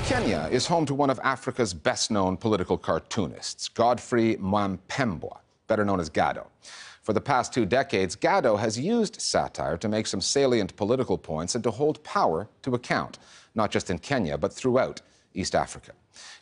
Kenya is home to one of Africa's best-known political cartoonists, Godfrey Mwampembwa, better known as Gado. For the past 2 decades, Gado has used satire to make some salient political points and to hold power to account, not just in Kenya, but throughout East Africa.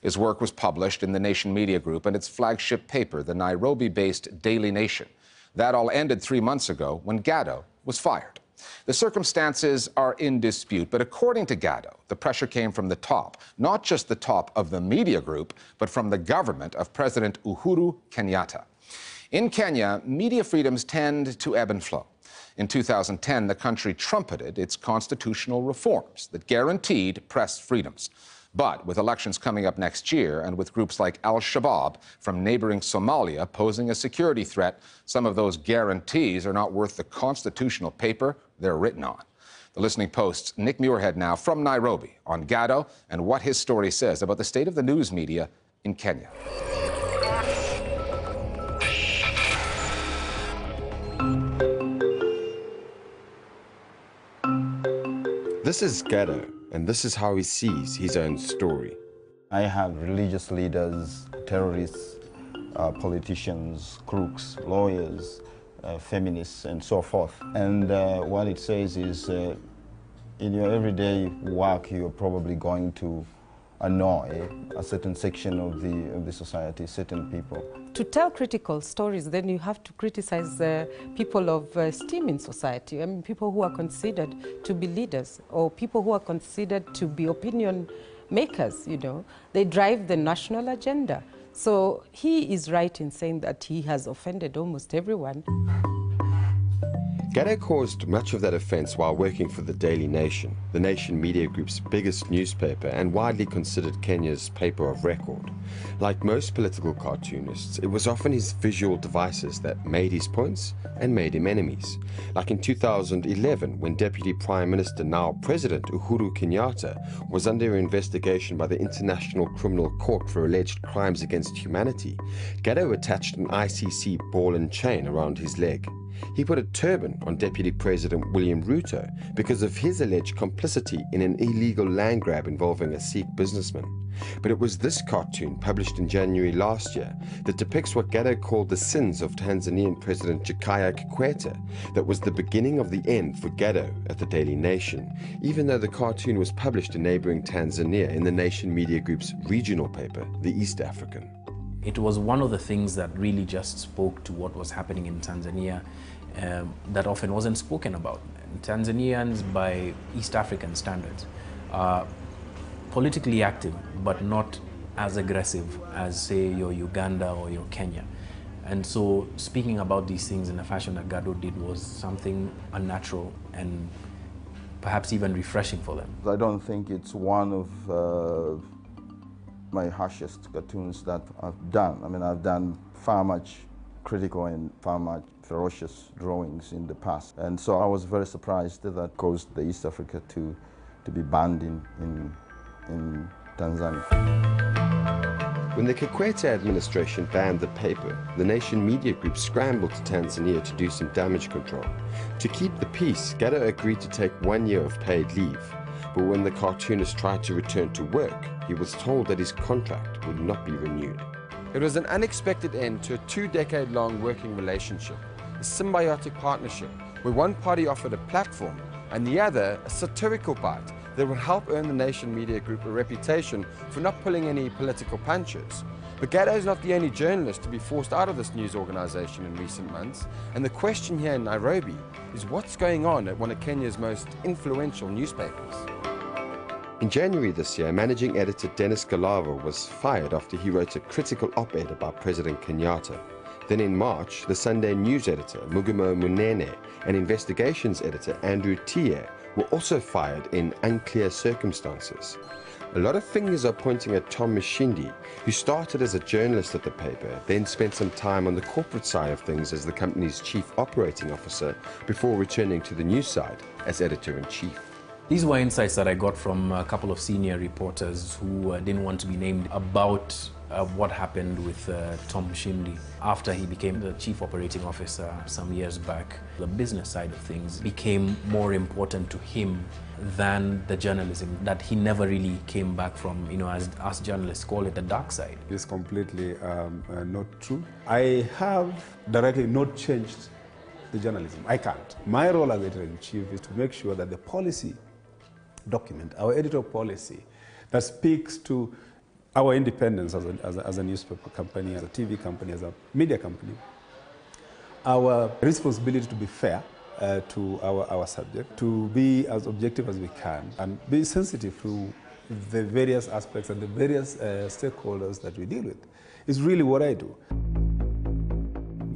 His work was published in the Nation Media Group and its flagship paper, the Nairobi-based Daily Nation. That all ended 3 months ago when Gado was fired. The circumstances are in dispute, but according to Gado, the pressure came from the top, not just the top of the media group, but from the government of President Uhuru Kenyatta. In Kenya, media freedoms tend to ebb and flow. In 2010, the country trumpeted its constitutional reforms that guaranteed press freedoms. But with elections coming up next year and with groups like Al-Shabaab from neighboring Somalia posing a security threat, some of those guarantees are not worth the constitutional paper they're written on. The Listening Post's Nick Muirhead now from Nairobi on Gado and what his story says about the state of the news media in Kenya. This is Gado, and this is how he sees his own story. I have religious leaders, terrorists, politicians, crooks, lawyers, feminists, and so forth. And what it says is, in your everyday work, you're probably going to annoy a certain section of the society, certain people. To tell critical stories, then you have to criticize people of esteem in society. I mean, people who are considered to be leaders or people who are considered to be opinion makers, you know. They drive the national agenda. So he is right in saying that he has offended almost everyone. Gado caused much of that offence while working for the Daily Nation, the Nation Media Group's biggest newspaper and widely considered Kenya's paper of record. Like most political cartoonists, it was often his visual devices that made his points and made him enemies. Like in 2011, when Deputy Prime Minister, now President Uhuru Kenyatta, was under investigation by the International Criminal Court for alleged crimes against humanity, Gado attached an ICC ball and chain around his leg. He put a turban on Deputy President William Ruto because of his alleged complicity in an illegal land grab involving a Sikh businessman. But it was this cartoon, published in January last year, that depicts what Gado called the sins of Tanzanian President Jakaya Kikwete, that was the beginning of the end for Gado at the Daily Nation, even though the cartoon was published in neighboring Tanzania in the Nation Media Group's regional paper, The East African. It was one of the things that really just spoke to what was happening in Tanzania that often wasn't spoken about. Tanzanians, by East African standards, are politically active, but not as aggressive as, say, your Uganda or your Kenya. And so speaking about these things in a fashion that Gado did was something unnatural and perhaps even refreshing for them. I don't think it's one of my harshest cartoons that I've done. I mean, I've done far much critical and far much ferocious drawings in the past. And so I was very surprised that caused the East Africa to be banned in Tanzania. When the Kikwete administration banned the paper, the Nation Media Group scrambled to Tanzania to do some damage control. To keep the peace, Gado agreed to take 1 year of paid leave. But when the cartoonist tried to return to work, he was told that his contract would not be renewed. It was an unexpected end to a 2-decade-long working relationship, a symbiotic partnership where one party offered a platform and the other a satirical bite that would help earn the Nation Media Group a reputation for not pulling any political punches. But Gado is not the only journalist to be forced out of this news organization in recent months, and the question here in Nairobi is what's going on at one of Kenya's most influential newspapers. In January this year, managing editor Dennis Galava was fired after he wrote a critical op-ed about President Kenyatta. Then in March, the Sunday news editor Mugumo Munene and investigations editor Andrew Tiye were also fired in unclear circumstances. A lot of fingers are pointing at Tom Mshindi, who started as a journalist at the paper, then spent some time on the corporate side of things as the company's chief operating officer before returning to the news side as editor-in-chief. These were insights that I got from a couple of senior reporters who didn't want to be named about what happened with Tom Shindi after he became the chief operating officer some years back. The business side of things became more important to him than the journalism, that he never really came back from, as us journalists call it, the dark side. It's completely not true. I have directly not changed the journalism. I can't. My role as editor-in-chief is to make sure that the policy document, our editorial policy, that speaks to our independence as a newspaper company, as a TV company, as a media company, our responsibility to be fair to our subject, to be as objective as we can, and be sensitive to the various aspects and the various stakeholders that we deal with, is really what I do.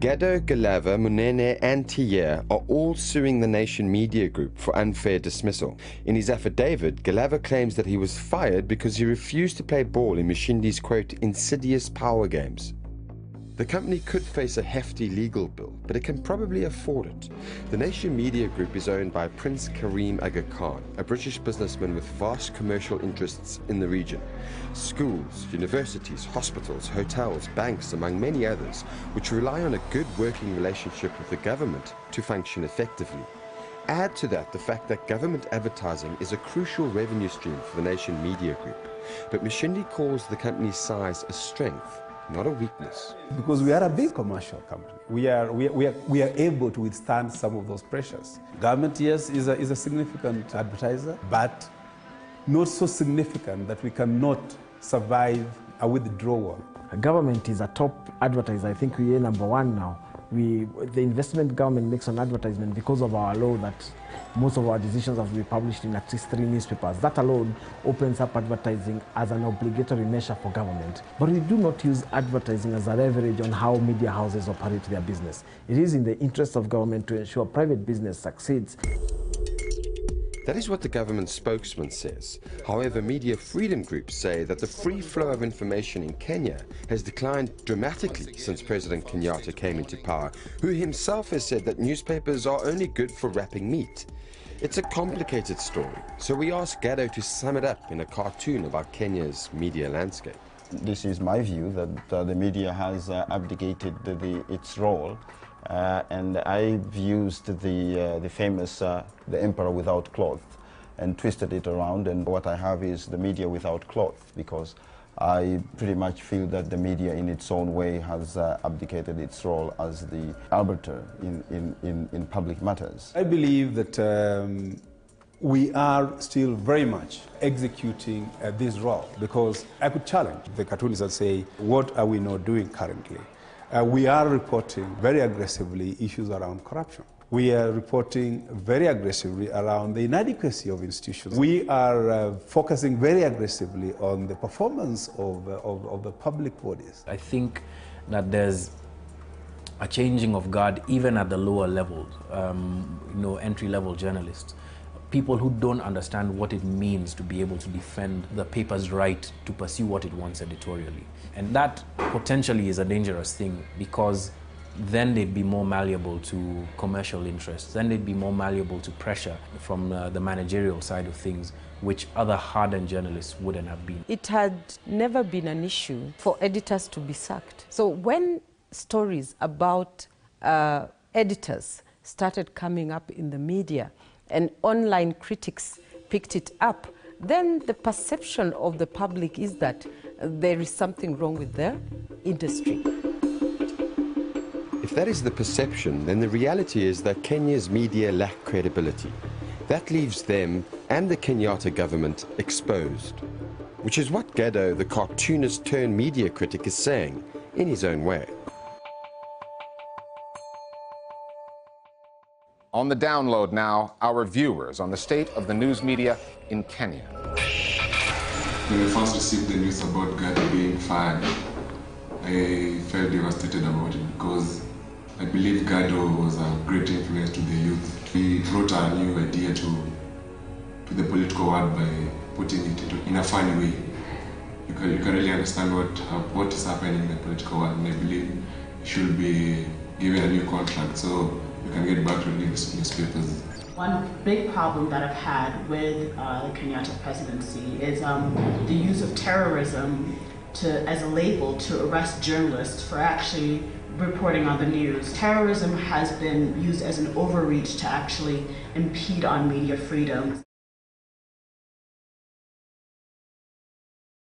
Gado, Galava, Munene and Tier are all suing the Nation Media Group for unfair dismissal. In his affidavit, Galava claims that he was fired because he refused to play ball in Mashindi's, quote, insidious power games. The company could face a hefty legal bill, but it can probably afford it. The Nation Media Group is owned by Prince Karim Aga Khan, a British businessman with vast commercial interests in the region. Schools, universities, hospitals, hotels, banks, among many others, which rely on a good working relationship with the government to function effectively. Add to that the fact that government advertising is a crucial revenue stream for the Nation Media Group. But Mshindi calls the company's size a strength, not a weakness. Because we are a big commercial company. We are able to withstand some of those pressures. Government, yes, is a significant advertiser, but not so significant that we cannot survive a withdrawal. Government is a top advertiser. I think we are number one now. The investment government makes on advertisement because of our law that most of our decisions have to be published in at least 3 newspapers. That alone opens up advertising as an obligatory measure for government. But we do not use advertising as a leverage on how media houses operate their business. It is in the interest of government to ensure private business succeeds. That is what the government spokesman says. However, media freedom groups say that the free flow of information in Kenya has declined dramatically since President Kenyatta came into power, who himself has said that newspapers are only good for wrapping meat. It's a complicated story, so we asked Gado to sum it up in a cartoon about Kenya's media landscape. This is my view, that the media has abdicated its role. And I've used the famous the emperor without cloth and twisted it around, and what I have is the media without cloth, because I pretty much feel that the media in its own way has abdicated its role as the arbiter in public matters. I believe that we are still very much executing this role, because I could challenge the cartoonists and say, what are we not doing currently? We are reporting very aggressively issues around corruption. We are reporting very aggressively around the inadequacy of institutions. We are focusing very aggressively on the performance of the public bodies. I think that there's a changing of guard even at the lower levels, entry-level journalists. People who don't understand what it means to be able to defend the paper's right to pursue what it wants editorially. And that potentially is a dangerous thing, because then they'd be more malleable to commercial interests, then they'd be more malleable to pressure from the managerial side of things, which other hardened journalists wouldn't have been. It had never been an issue for editors to be sacked. So when stories about editors started coming up in the media and online critics picked it up, then the perception of the public is that there is something wrong with their industry. If that is the perception, then the reality is that Kenya's media lack credibility. That leaves them and the Kenyatta government exposed, which is what Gado, the cartoonist turned media critic, is saying in his own way. On the download now, our viewers on the state of the news media in Kenya. When I first received the news about Gado being fired, I felt devastated about it, because I believe Gado was a great influence to the youth. He brought a new idea to the political world by putting it in a funny way. You can really understand what is happening in the political world, and I believe he should be given a new contract so you can get back to reading newspapers. One big problem that I've had with the Kenyatta presidency is the use of terrorism as a label to arrest journalists for actually reporting on the news. Terrorism has been used as an overreach to actually impede on media freedom.